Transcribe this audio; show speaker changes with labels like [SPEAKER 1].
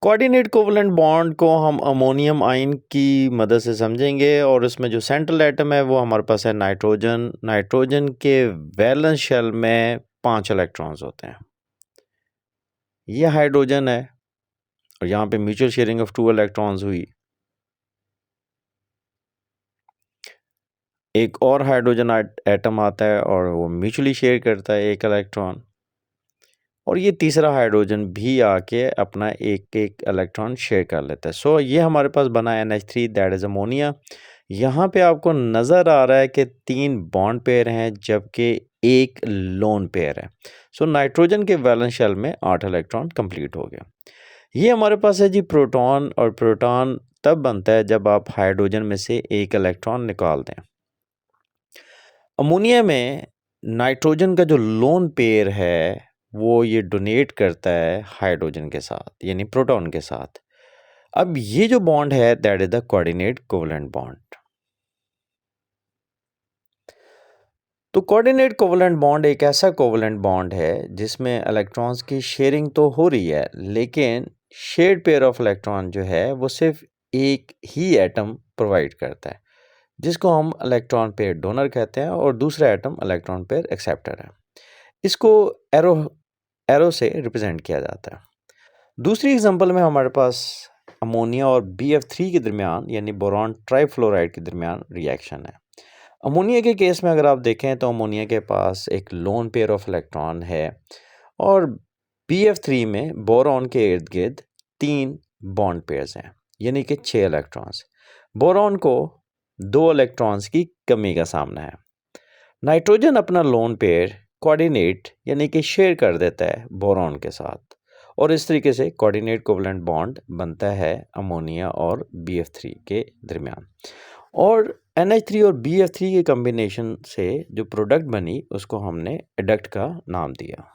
[SPEAKER 1] Coordinate covalent bond को हम ammonium ion की मदद से समझेंगे और उसमें जो सेंट्रल एटम है वो हमारे पास है नाइट्रोजन। नाइट्रोजन के वैलेंस शेल में 5 इलेक्ट्रॉन्स होते हैं। ये हाइड्रोजन है और यहाँ पे म्यूचुअल शेयरिंग ऑफ 2 इलेक्ट्रॉन्स हुई। एक और हाइड्रोजन एटम आता है और वो म्यूचुअली शेयर करता है 1 इलेक्ट्रॉन, और ये तीसरा हाइड्रोजन भी आके अपना एक इलेक्ट्रॉन शेयर कर लेता है। सो ये हमारे पास बना NH3, दैट इज़ अमोनिया। यहाँ पे आपको नज़र आ रहा है कि 3 बॉन्ड पेयर हैं जबकि एक लोन पेयर है। सो नाइट्रोजन के वैलेंस शेल में 8 इलेक्ट्रॉन कंप्लीट हो गया। ये हमारे पास है जी प्रोटॉन, और प्रोटॉन तब बनता है जब आप हाइड्रोजन में से एक इलेक्ट्रॉन निकाल दें। अमोनिया में नाइट्रोजन का जो लोन पेयर है वो ये डोनेट करता है हाइड्रोजन के साथ, यानी प्रोटॉन के साथ। अब ये जो बॉन्ड है that is the coordinate covalent bond. तो कोऑर्डिनेट कोवलेंट बॉन्ड एक ऐसा कोवलेंट बॉन्ड है जिसमें इलेक्ट्रॉन्स की शेयरिंग तो हो रही है, लेकिन शेयर्ड पेयर ऑफ इलेक्ट्रॉन जो है वो सिर्फ एक ही एटम प्रोवाइड करता है, जिसको हम इलेक्ट्रॉन पेयर डोनर कहते हैं, और दूसरा एटम इलेक्ट्रॉन पेयर एक्सेप्टर है। इसको एरो से रिप्रेजेंट किया जाता है। दूसरी एग्जांपल में हमारे पास अमोनिया और BF3 के दरमियान, यानी बोरॉन ट्राइफ्लोराइड के दरमियान रिएक्शन है। अमोनिया के केस में अगर आप देखें तो अमोनिया के पास एक लोन पेयर ऑफ इलेक्ट्रॉन है, और BF3 में बोरॉन के इर्द गिर्द 3 बॉन्ड पेयर्स हैं, यानी कि 6 इलेक्ट्रॉन्स। बोरॉन को 2 इलेक्ट्रॉन्स की कमी का सामना है। नाइट्रोजन अपना लोन पेयर कोऑर्डिनेट यानी कि शेयर कर देता है बोरॉन के साथ, और इस तरीके से कोऑर्डिनेट कोवलेंट बॉन्ड बनता है अमोनिया और BF3 के दरमियान। और NH3 और BF3 के कॉम्बिनेशन से जो प्रोडक्ट बनी उसको हमने एडक्ट का नाम दिया।